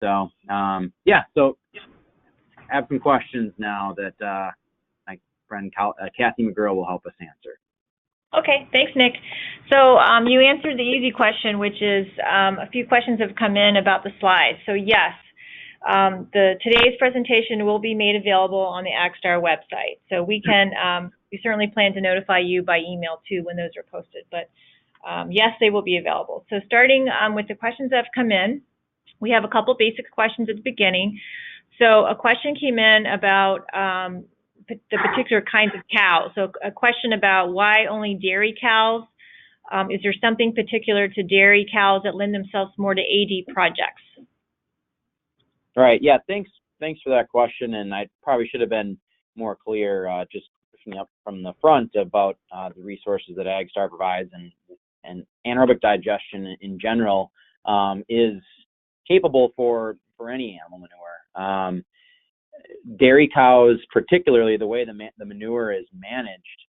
So yeah, so I have some questions now that my friend Kathy McGurl will help us answer. Okay, thanks, Nick. So you answered the easy question, which is a few questions have come in about the slides. So yes, today's presentation will be made available on the AgSTAR website. So we certainly plan to notify you by email too when those are posted. But yes, they will be available. So starting with the questions that have come in, we have a couple basic questions at the beginning. So a question came in about the particular kinds of cows. So a question about why only dairy cows. Is there something particular to dairy cows that lend themselves more to AD projects? Right. Yeah. Thanks for that question. And I probably should have been more clear, just picking up from the front about the resources that AgSTAR provides, and anaerobic digestion in general is capable for any animal manure. Dairy cows, particularly the way the manure is managed,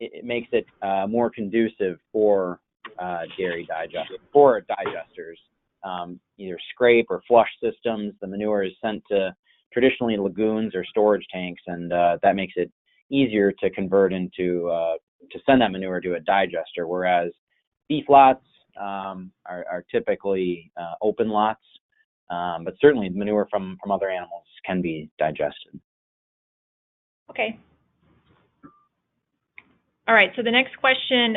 it makes it more conducive for digesters. Either scrape or flush systems. The manure is sent to traditionally lagoons or storage tanks, and that makes it easier to convert into to send that manure to a digester. Whereas beef lots are typically open lots, but certainly manure from other animals can be digested. Okay. All right, so the next question,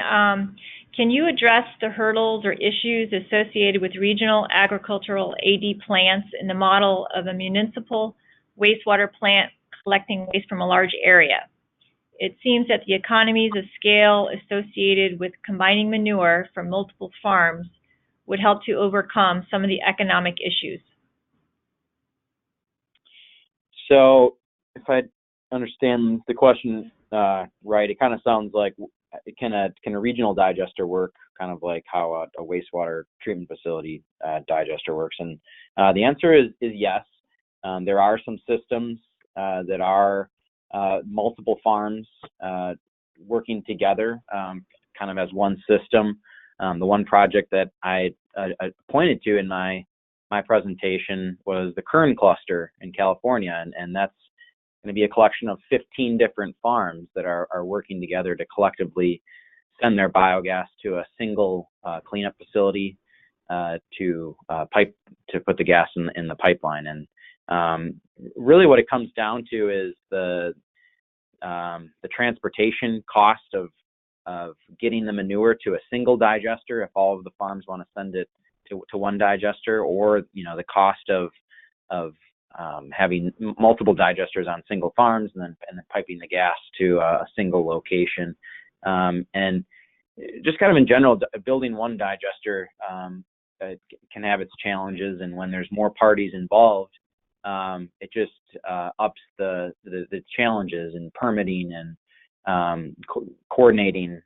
can you address the hurdles or issues associated with regional agricultural AD plants in the model of a municipal wastewater plant collecting waste from a large area? It seems that the economies of scale associated with combining manure from multiple farms would help to overcome some of the economic issues. So if I understand the question right, it kind of sounds like, can a regional digester work kind of like how a wastewater treatment facility digester works? And the answer is yes. There are some systems that are multiple farms working together kind of as one system. The one project that I pointed to in my presentation was the Kern cluster in California, and that's going to be a collection of 15 different farms that are working together to collectively send their biogas to a single cleanup facility to put the gas in the pipeline. And really what it comes down to is the transportation cost of getting the manure to a single digester if all of the farms want to send it to one digester, or the cost of having multiple digesters on single farms and then piping the gas to a single location. And just kind of in general, building one digester can have its challenges, and when there's more parties involved, it just ups the challenges in permitting and coordinating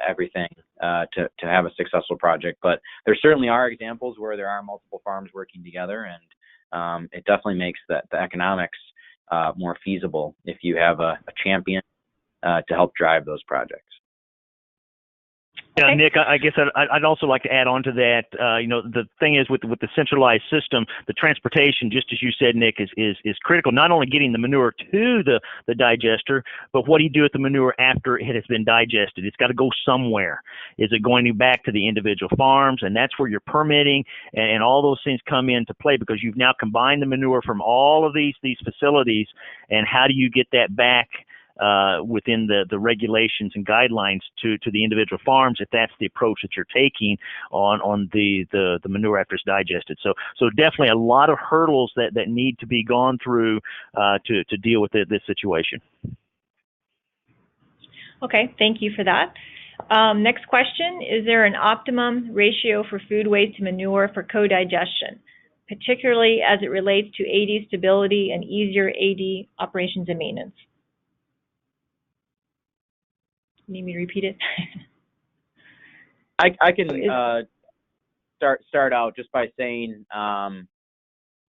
everything to have a successful project. But there certainly are examples where there are multiple farms working together, and it definitely makes the economics more feasible if you have a champion to help drive those projects. Yeah, Nick, I guess I'd also like to add on to that. The thing is with the centralized system, the transportation, just as you said, Nick, is critical. Not only getting the manure to the digester, but what do you do with the manure after it has been digested? It's got to go somewhere. Is it going back to the individual farms? And that's where your permitting and all those things come into play, because you've now combined the manure from all of these facilities. And how do you get that back within the regulations and guidelines to the individual farms, if that's the approach that you're taking on the manure after it's digested? So definitely a lot of hurdles that need to be gone through to deal with this situation. Okay, thank you for that. Next question, is there an optimum ratio for food waste to manure for co-digestion, particularly as it relates to AD stability and easier AD operations and maintenance? Need me to repeat it? I can start out just by saying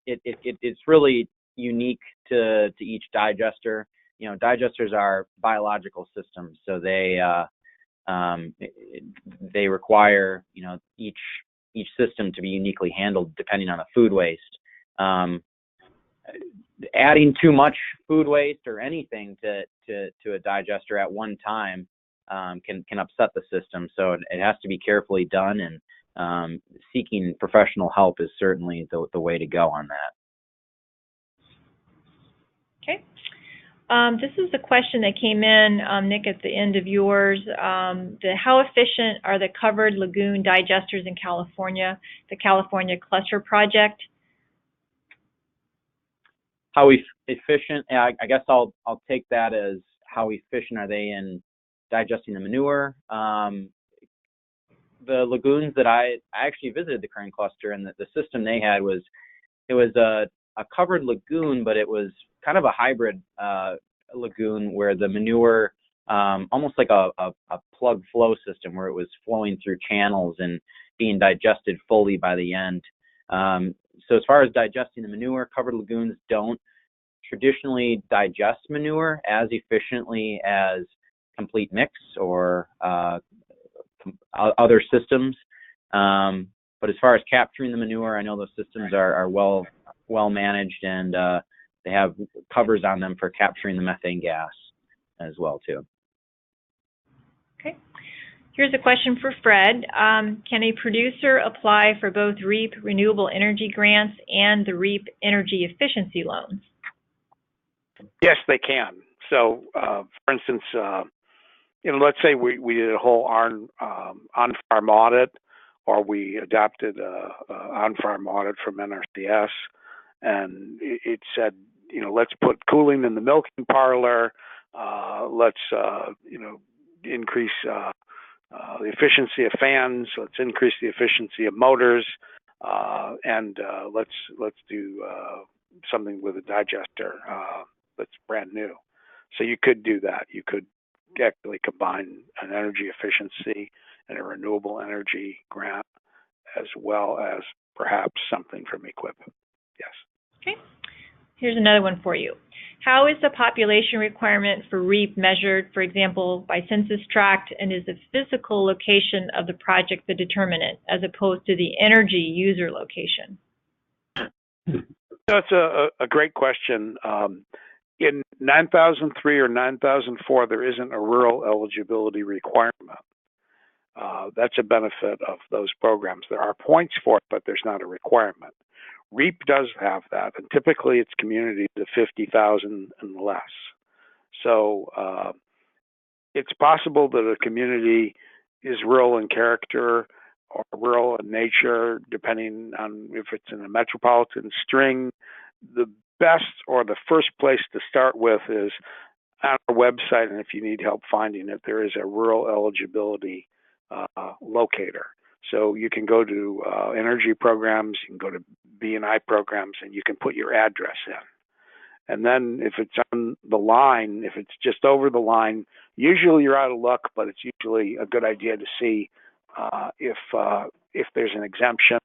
it's really unique to each digester. Digesters are biological systems, so they require each each system to be uniquely handled depending on the food waste. Adding too much food waste or anything to a digester at one time can upset the system. So it has to be carefully done, and seeking professional help is certainly the way to go on that. Okay. This is a question that came in, Nick, at the end of yours. How efficient are the covered lagoon digesters in California, the California Cluster Project? How efficient? I guess I'll take that as how efficient are they in digesting the manure. The lagoons that I actually visited the Kern cluster, and the system they had was a covered lagoon, but it was kind of a hybrid lagoon where the manure, almost like a plug flow system, where it was flowing through channels and being digested fully by the end. So as far as digesting the manure, covered lagoons don't traditionally digest manure as efficiently as complete mix or other systems. But as far as capturing the manure, I know those systems are well managed, and they have covers on them for capturing the methane gas as well too. Okay. Here's a question for Fred. Can a producer apply for both REAP renewable energy grants and the REAP energy efficiency loans? Yes, they can. So, for instance, let's say we did a whole on-farm audit, or we adopted a on-farm audit from NRCS, and it said, let's put cooling in the milking parlor. Let's increase the efficiency of fans. Let's increase the efficiency of motors, and let's do something with a digester that's brand new. So you could do that. You could actually combine an energy efficiency and a renewable energy grant, as well as perhaps something from EQIP. Yes. Okay. Here's another one for you. How is the population requirement for REAP measured, for example, by census tract, and is the physical location of the project the determinant, as opposed to the energy user location? That's a great question. In 9003 or 9004, there isn't a rural eligibility requirement. That's a benefit of those programs. There are points for it, but there's not a requirement. REAP does have that, and typically it's communities of 50,000 and less. So it's possible that a community is rural in character or rural in nature, depending on if it's in a metropolitan string. The best or the first place to start with is on our website, and if you need help finding it, there is a rural eligibility locator. So you can go to energy programs, you can go to B&I programs, and you can put your address in. And then if it's on the line, if it's just over the line, usually you're out of luck, but it's usually a good idea to see if there's an exemption.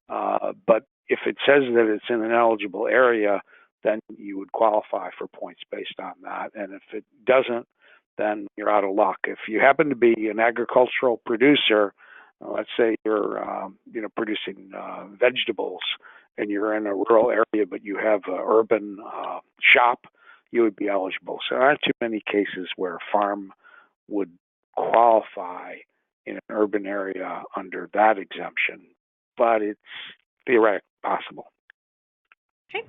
But if it says that it's in an eligible area, then you would qualify for points based on that. And if it doesn't, then you're out of luck. If you happen to be an agricultural producer, let's say you're producing vegetables, and you're in a rural area, but you have an urban shop, you would be eligible. So there aren't too many cases where a farm would qualify in an urban area under that exemption, but it's theoretically possible. Okay.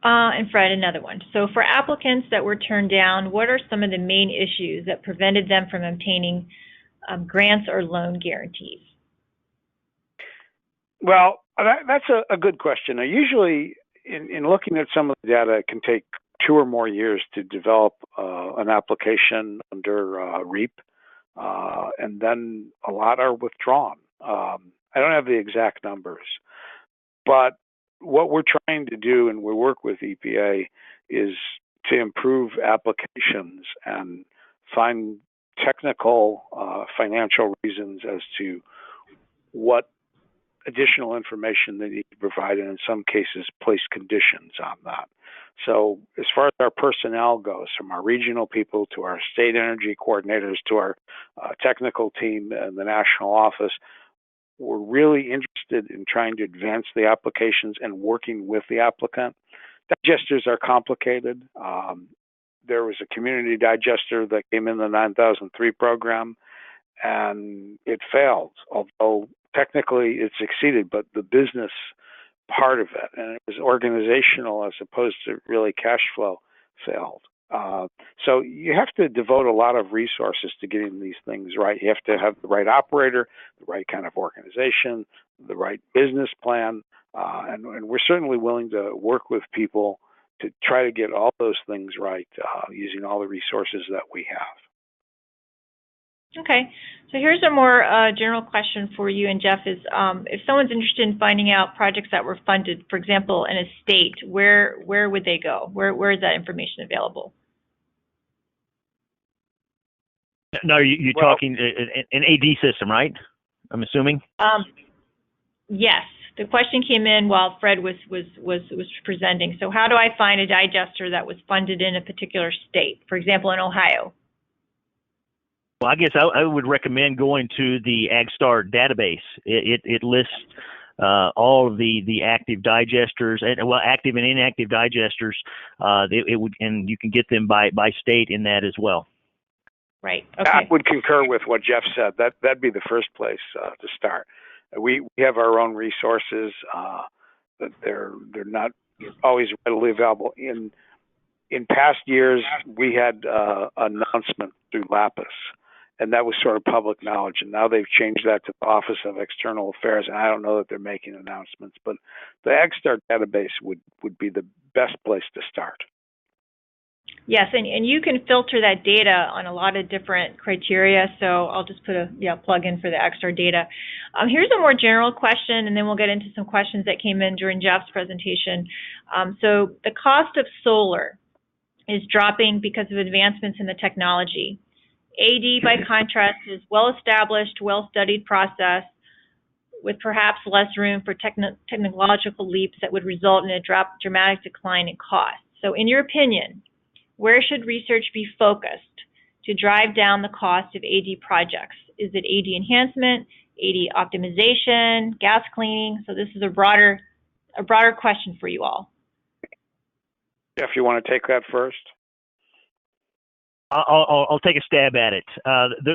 And Fred, another one. So for applicants that were turned down, what are some of the main issues that prevented them from obtaining grants or loan guarantees? Well, that's a good question. Now, usually, in looking at some of the data, it can take 2 or more years to develop an application under REAP, and then a lot are withdrawn. I don't have the exact numbers, but what we're trying to do, and we work with EPA, is to improve applications and find technical financial reasons as to what additional information they need to provide, and in some cases place conditions on that. So as far as our personnel goes, from our regional people to our state energy coordinators to our technical team and the national office, we're really interested in trying to advance the applications and working with the applicant. Digesters are complicated. There was a community digester that came in the 9003 program, and it failed, although technically it succeeded, but the business part of it, and it was organizational as opposed to really cash flow, failed. So you have to devote a lot of resources to getting these things right. You have to have the right operator, the right kind of organization, the right business plan, and we're certainly willing to work with people to try to get all those things right using all the resources that we have. Okay, so here's a more general question for you and Jeff is, if someone's interested in finding out projects that were funded, for example, in a state, where would they go? Where is that information available? No, you're talking an AD system, right? I'm assuming? Yes. The question came in while Fred was presenting. So how do I find a digester that was funded in a particular state, for example, in Ohio? Well, I guess I would recommend going to the AgSTAR database. It lists all of the active digesters, active and inactive digesters. And you can get them by state in that as well. Right. Okay. I would concur with what Jeff said. That'd be the first place to start. We have our own resources, but they're not always readily available. In past years, we had announcement through Lapis, and that was sort of public knowledge. And now they've changed that to the Office of External Affairs, and I don't know that they're making announcements. But the AgSTAR database would be the best place to start. Yes, and you can filter that data on a lot of different criteria, so I'll just put a plug in for the AgSTAR data. Here's a more general question, and then we'll get into some questions that came in during Jeff's presentation. So the cost of solar is dropping because of advancements in the technology. AD, by contrast, is well-established, well-studied process with perhaps less room for technological leaps that would result in a dramatic decline in cost. So in your opinion, where should research be focused to drive down the cost of AD projects? Is it AD enhancement, AD optimization, gas cleaning? So this is a broader question for you all. Jeff, you want to take that first? I'll take a stab at it.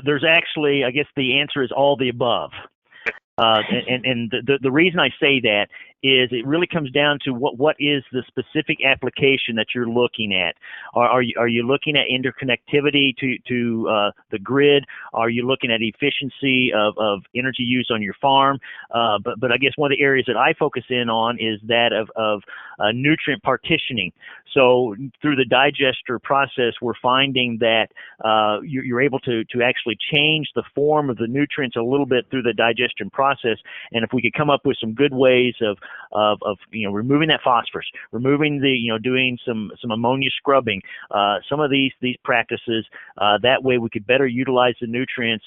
There's actually, I guess the answer is all the above. And the reason I say that is it really comes down to what is the specific application that you're looking at. Are you looking at interconnectivity to the grid? Are you looking at efficiency of energy use on your farm? But I guess one of the areas that I focus in on is that of nutrient partitioning. So through the digester process, we're finding that you're able to actually change the form of the nutrients a little bit through the digestion process. And if we could come up with some good ways of removing that phosphorus, removing doing some ammonia scrubbing, some of these practices, that way we could better utilize the nutrients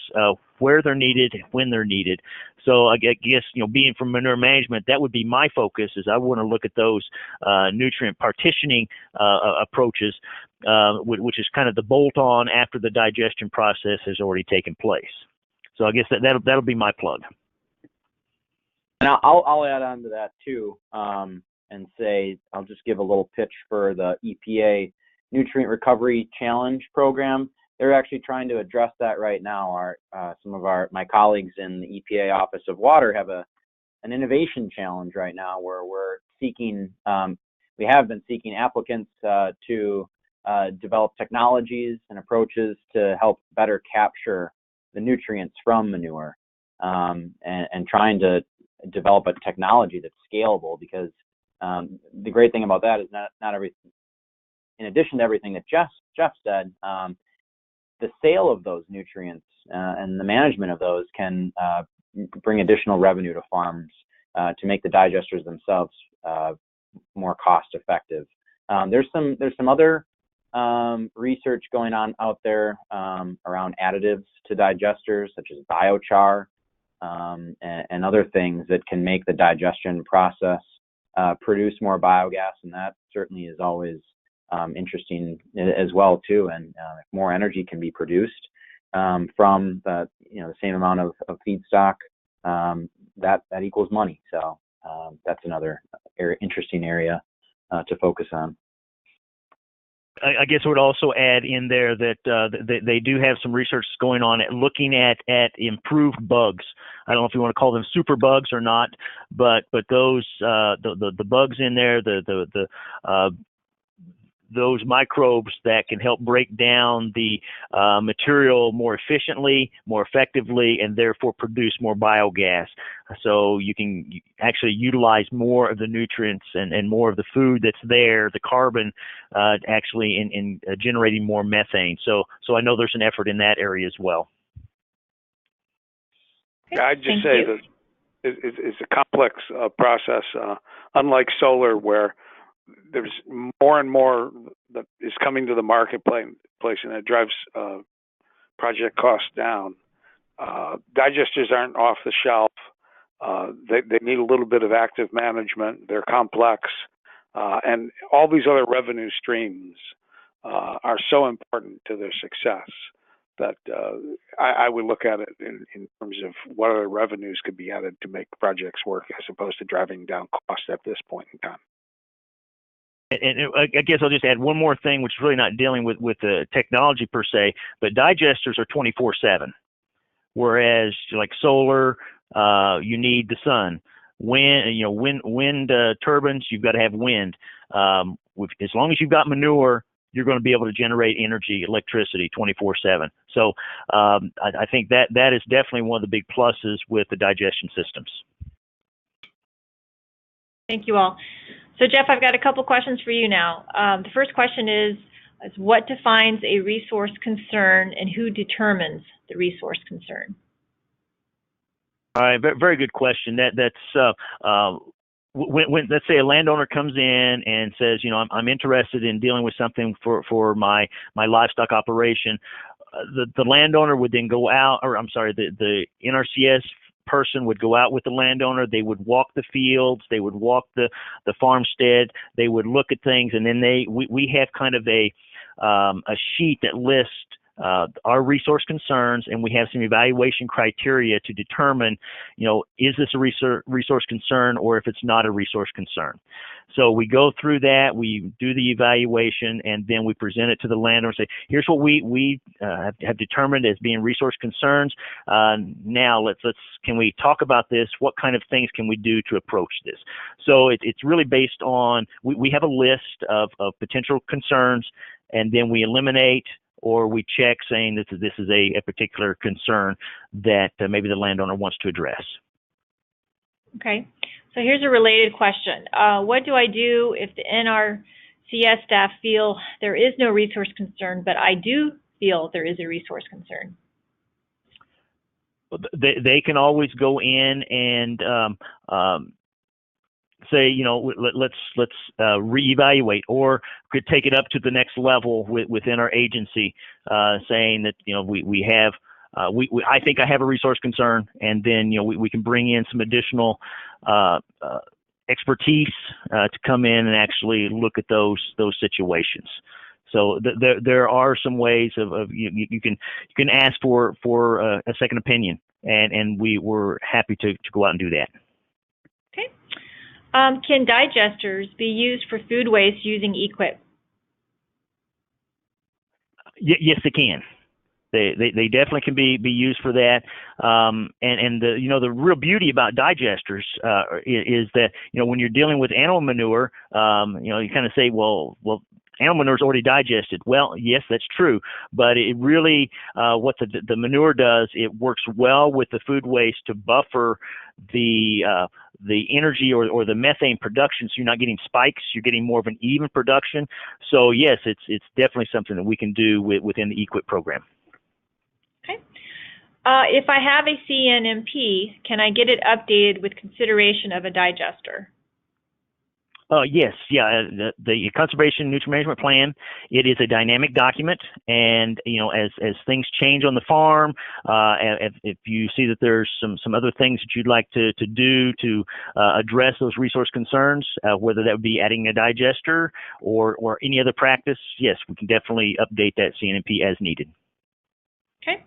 where they're needed, when they're needed. So I guess, being from manure management, that would be my focus, is I want to look at those nutrient partitioning approaches, which is kind of the bolt-on after the digestion process has already taken place. So I guess that'll be my plug. And I'll add on to that too, and say I'll just give a little pitch for the EPA Nutrient Recovery Challenge program. They're actually trying to address that right now. Some of my colleagues in the EPA Office of Water have an innovation challenge right now where we're seeking, we have been seeking applicants to develop technologies and approaches to help better capture the nutrients from manure, and trying to develop a technology that's scalable, because the great thing about that is not everything, in addition to everything that Jeff said, the sale of those nutrients and the management of those can bring additional revenue to farms to make the digesters themselves more cost effective. There's some other research going on out there around additives to digesters, such as biochar and other things that can make the digestion process produce more biogas, and that certainly is always interesting as well too. And if more energy can be produced from the same amount of feedstock, that equals money. So that's another interesting area to focus on. I guess I would also add in there that they do have some research going on at looking at improved bugs. I don't know if you want to call them super bugs or not, but those the bugs in there, those microbes that can help break down the material more efficiently, more effectively, and therefore produce more biogas. So you can actually utilize more of the nutrients and more of the food that's there, the carbon, actually in generating more methane. So I know there's an effort in that area as well. Okay, I'd just say that it's a complex process, unlike solar, where there's more and more that is coming to the marketplace, and it drives project costs down. Digesters aren't off the shelf. They need a little bit of active management. They're complex, and all these other revenue streams are so important to their success that I would look at it in terms of what other revenues could be added to make projects work, as opposed to driving down costs at this point in time. And I guess I'll just add one more thing, which is really not dealing with the technology per se, but digesters are 24/7. Whereas like solar, you need the sun. Wind turbines, you've got to have wind. As long as you've got manure, you're going to be able to generate energy, electricity 24/7. So I think that is definitely one of the big pluses with the digestion systems. Thank you all. So Jeff, I've got a couple questions for you now. The first question is what defines a resource concern and who determines the resource concern? All right, very good question. That's when let's say a landowner comes in and says, I'm interested in dealing with something for my livestock operation. The landowner would then go out, or I'm sorry, the NRCS person would go out with the landowner. They would walk the fields, they would walk the farmstead, they would look at things, and then we have kind of a sheet that lists our resource concerns, and we have some evaluation criteria to determine, is this a resource concern or if it's not a resource concern. So we go through that, we do the evaluation, and then we present it to the landowner and say, here's what we have determined as being resource concerns. Now can we talk about this? What kind of things can we do to approach this? So it's really based on, we have a list of potential concerns, and then we eliminate or we check saying this is a particular concern that maybe the landowner wants to address. Okay, so here's a related question. What do I do if the NRCS staff feel there is no resource concern, but I do feel there is a resource concern? They can always go in and say, let's reevaluate, or could take it up to the next level within our agency, saying that we have I think I have a resource concern, and then we can bring in some additional expertise to come in and actually look at those situations. So there are some ways of you can ask for a second opinion, and we're happy to go out and do that. Okay. Can digesters be used for food waste using equip? Yes, they can. They definitely can be used for that. And the real beauty about digesters is that when you're dealing with animal manure, you kind of say, well, animal manure is already digested. Well, yes, that's true, but it really what the manure does, it works well with the food waste to buffer the energy or the methane production, so you're not getting spikes. You're getting more of an even production. So yes, it's definitely something that we can do within the EQIP program. Okay. If I have a CNMP, can I get it updated with consideration of a digester? Yes, yeah. The Conservation Nutrient Management Plan, it is a dynamic document, and as things change on the farm, if you see that there's some other things that you'd like to do to address those resource concerns, whether that would be adding a digester or any other practice, yes, we can definitely update that CNMP as needed. Okay.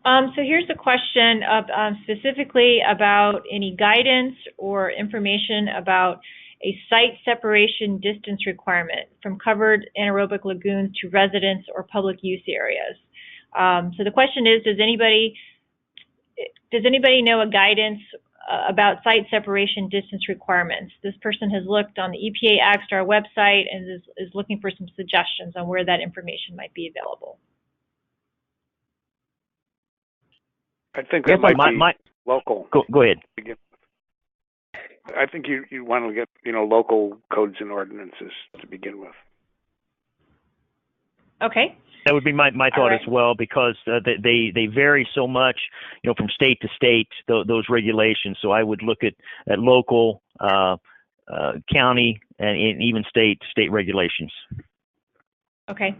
So here's a question of, specifically about any guidance or information about a site separation distance requirement from covered anaerobic lagoons to residence or public use areas. So the question is, does anybody know a guidance about site separation distance requirements? This person has looked on the EPA AgSTAR website and is looking for some suggestions on where that information might be available. I think that might be local. Go ahead. I think you want to get local codes and ordinances to begin with. Okay. That would be my thought as well, because they vary so much, from state to state, those regulations. So I would look at local, county, and even state regulations. Okay.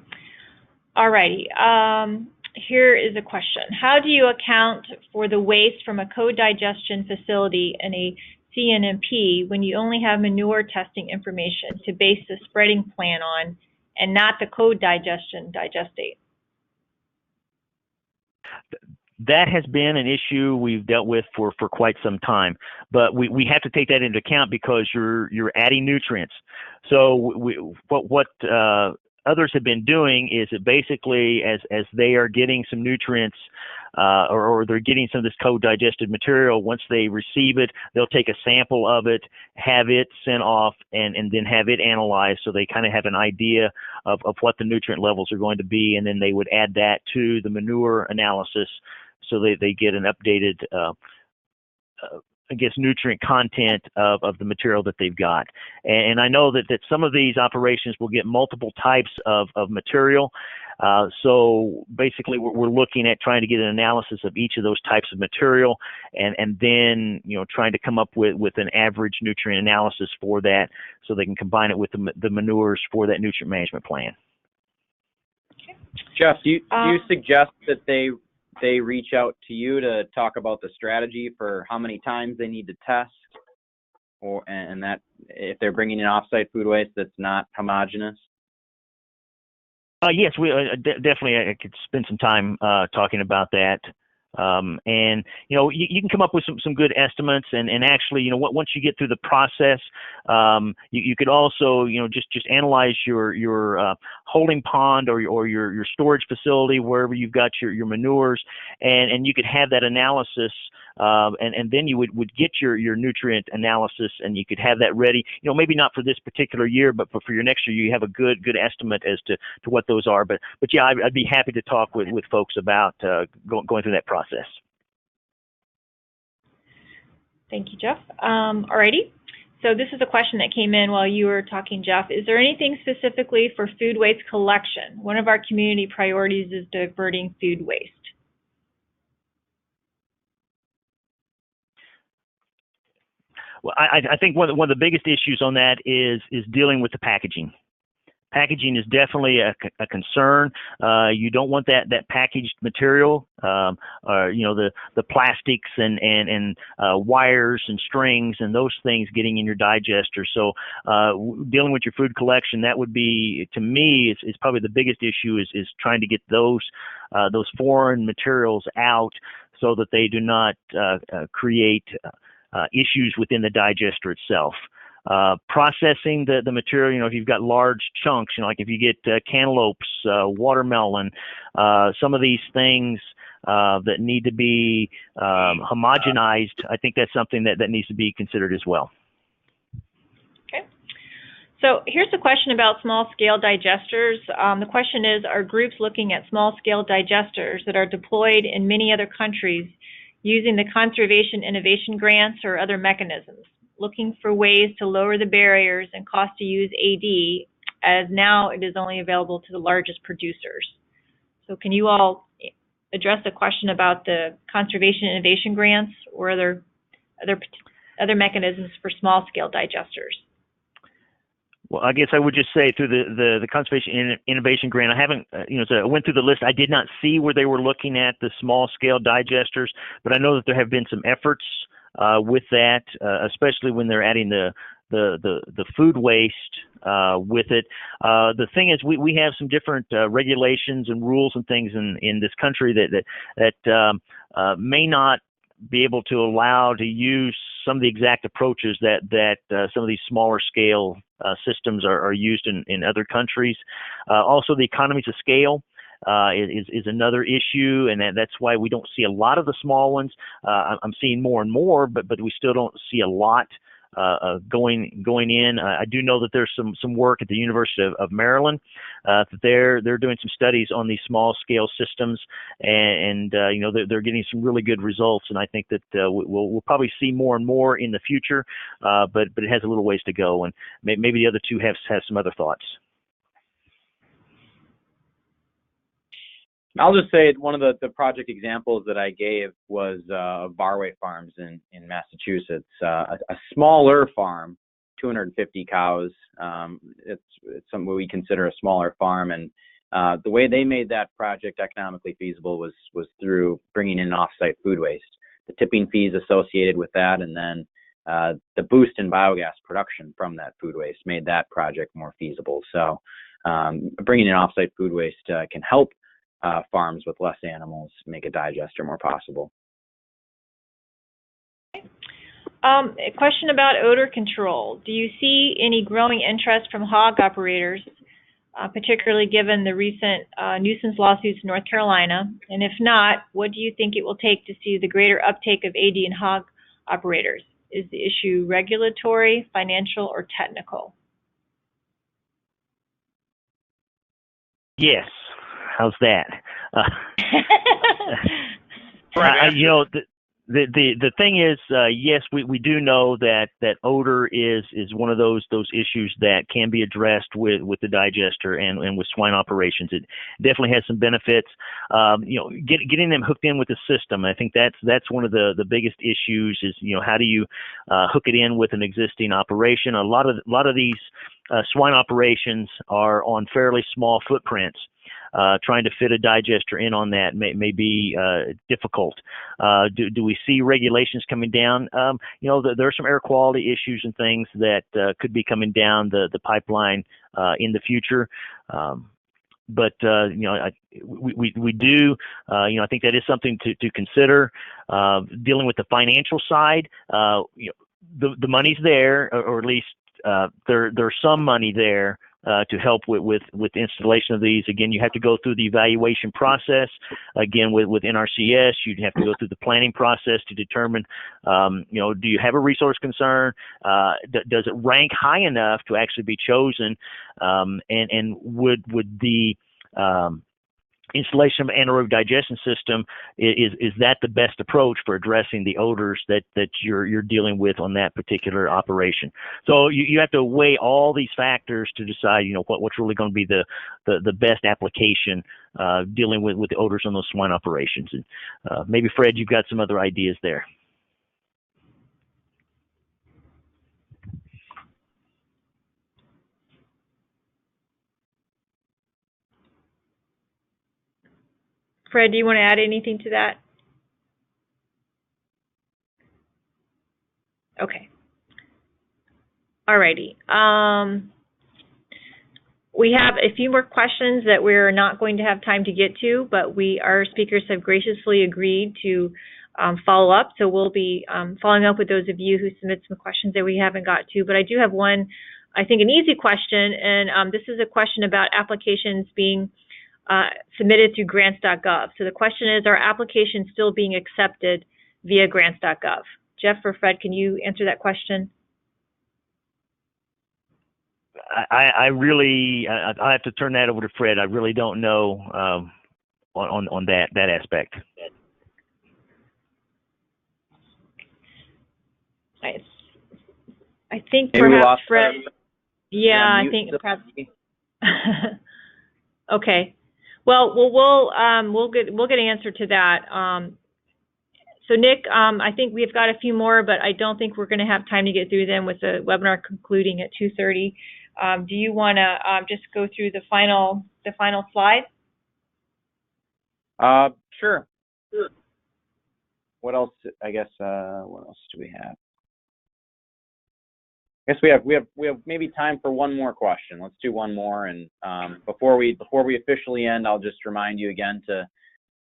All righty. Here is a question. How do you account for the waste from a co-digestion facility and a CNMP when you only have manure testing information to base the spreading plan on and not the co-digestion digestate? That has been an issue we've dealt with for quite some time, but we have to take that into account because you're adding nutrients. So what others have been doing is that basically as they are getting some nutrients or they're getting some of this co-digested material, once they receive it, they'll take a sample of it, have it sent off, and then have it analyzed so they kind of have an idea of what the nutrient levels are going to be, and then they would add that to the manure analysis so they get an updated nutrient content of the material that they've got. And I know that some of these operations will get multiple types of material. So basically we're looking at trying to get an analysis of each of those types of material and then, trying to come up with an average nutrient analysis for that so they can combine it with the manures for that nutrient management plan. Okay. Jeff, do you suggest that they reach out to you to talk about the strategy for how many times they need to test, and that if they're bringing in offsite food waste that's not homogeneous? Yes, we definitely. I could spend some time talking about that. And you can come up with some good estimates, and actually, once you get through the process, you could also just analyze your holding pond or your storage facility wherever you've got your manures, and you could have that analysis, and then you would get your nutrient analysis, and you could have that ready. Maybe not for this particular year, but for your next year, you have a good estimate as to what those are. But yeah, I'd be happy to talk with folks about going through that process. Thank you, Jeff. Alrighty. So this is a question that came in while you were talking, Jeff. Is there anything specifically for food waste collection? One of our community priorities is diverting food waste. Well, I think one of the biggest issues on that is dealing with the packaging. Packaging is definitely a concern. You don't want that packaged material, the plastics and wires and strings and those things getting in your digester. So dealing with your food collection, that would be, to me, is probably the biggest issue is trying to get those foreign materials out so that they do not create issues within the digester itself. Processing the material, if you've got large chunks, like if you get cantaloupes, watermelon, some of these things that need to be homogenized, I think that's something that needs to be considered as well. Okay. So here's a question about small-scale digesters. The question is, are groups looking at small-scale digesters that are deployed in many other countries using the conservation innovation grants or other mechanisms, looking for ways to lower the barriers and cost to use AD, as now it is only available to the largest producers? So can you all address the question about the conservation innovation grants or other mechanisms for small-scale digesters? Well, I guess I would just say through the Conservation Innovation Grant, I haven't, so I went through the list. I did not see where they were looking at the small-scale digesters, but I know that there have been some efforts with that, especially when they're adding the the food waste with it. The thing is, we have some different regulations and rules and things in this country that may not be able to allow to use some of the exact approaches that some of these smaller scale systems are used in other countries. Also, the economies of scale is another issue, and that's why we don't see a lot of the small ones. I'm seeing more and more, but we still don't see a lot going in. I do know that there's some work at the University of Maryland that they're doing some studies on these small scale systems, and you know, they're getting some really good results. And I think that we'll probably see more and more in the future, but it has a little ways to go, and maybe the other two have some other thoughts. I'll just say one of the project examples that I gave was Barway Farms in Massachusetts, a smaller farm, 250 cows. It's something we consider a smaller farm, and the way they made that project economically feasible was through bringing in off-site food waste, the tipping fees associated with that, and then the boost in biogas production from that food waste made that project more feasible. So bringing in off-site food waste can help farms with less animals make a digester more possible. A question about odor control. Do you see any growing interest from hog operators, particularly given the recent nuisance lawsuits in North Carolina? And if not, what do you think it will take to see the greater uptake of AD in hog operators? Is the issue regulatory, financial, or technical? Yes. How's that? You know, the thing is, yes, we do know that odor is one of those issues that can be addressed with the digester and with swine operations. It definitely has some benefits. You know, getting them hooked in with the system. I think that's one of the biggest issues. Is, you know, how do you hook it in with an existing operation? A lot of these swine operations are on fairly small footprints. Trying to fit a digester in on that may be difficult. Do we see regulations coming down? You know, there are some air quality issues and things that could be coming down the pipeline in the future. But you know, we do. You know, I think that is something to consider. Dealing with the financial side, you know, the money's there, or at least there's some money there to help with installation of these. Again, you have to go through the evaluation process. Again, with NRCS, you'd have to go through the planning process to determine, you know, do you have a resource concern? Does it rank high enough to actually be chosen? And would the installation of anaerobic digestion system, is that the best approach for addressing the odors that you're dealing with on that particular operation? So you have to weigh all these factors to decide, you know, what's really going to be the best application dealing with the odors on those swine operations. And maybe Fred, you've got some other ideas there. Fred, do you want to add anything to that? Okay. Alrighty. We have a few more questions that we're not going to have time to get to, but our speakers have graciously agreed to follow up. So we'll be following up with those of you who submit some questions that we haven't got to. But I do have one, I think, an easy question, and this is a question about applications being submitted through grants.gov. So the question is, are applications still being accepted via grants.gov? Jeff or Fred, can you answer that question? I really, I have to turn that over to Fred. I really don't know on that aspect. I think perhaps Fred. Yeah, I think perhaps. Okay. Well, we'll get an answer to that. So Nick, I think we've got a few more, but I don't think we're going to have time to get through them with the webinar concluding at 2:30. Do you want to just go through the final slide? Sure. What else? I guess. What else do we have? I guess we have maybe time for one more question. Let's do one more, and before we officially end, I'll just remind you again to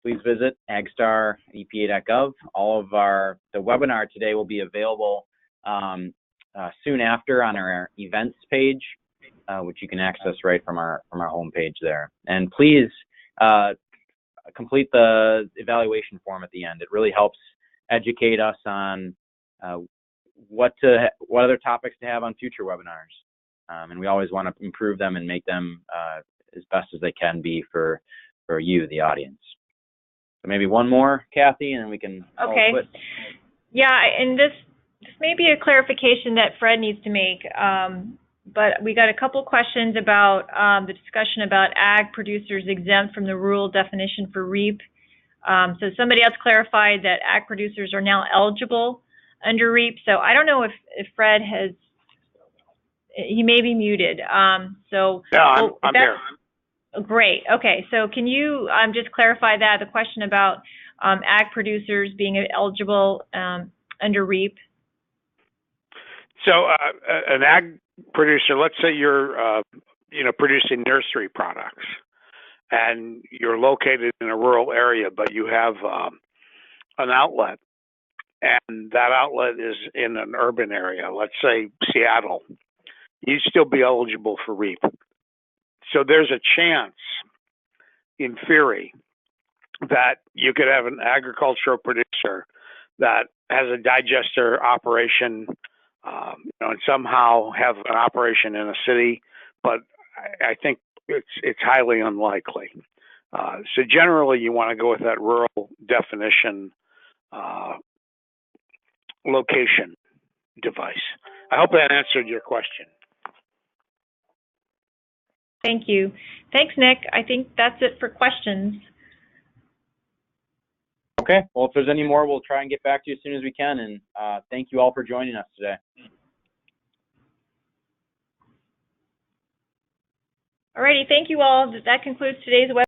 please visit agstar.epa.gov. All of the webinar today will be available soon after on our events page, which you can access right from our homepage there. And please complete the evaluation form at the end. It really helps educate us on what other topics to have on future webinars, and we always want to improve them and make them as best as they can be for you, the audience. So maybe one more, Kathy, and then we can okay. Yeah, and this may be a clarification that Fred needs to make, but we got a couple questions about the discussion about ag producers exempt from the rural definition for REAP. So somebody else clarified that ag producers are now eligible under REAP. So I don't know if Fred has, he may be muted. So yeah, I'm here. Great. Okay. So can you just clarify that, the question about ag producers being eligible under REAP? So an ag producer, let's say you're producing nursery products, and you're located in a rural area, but you have an outlet, and that outlet is in an urban area, let's say Seattle, you'd still be eligible for REAP. So there's a chance, in theory, that you could have an agricultural producer that has a digester operation, and somehow have an operation in a city, but I think it's highly unlikely. So generally, you want to go with that rural definition location device. I hope that answered your question. Thank you. Thanks, Nick. I think that's it for questions. Okay. Well, if there's any more, we'll try and get back to you as soon as we can. And thank you all for joining us today. Alrighty. Thank you all. That concludes today's webinar.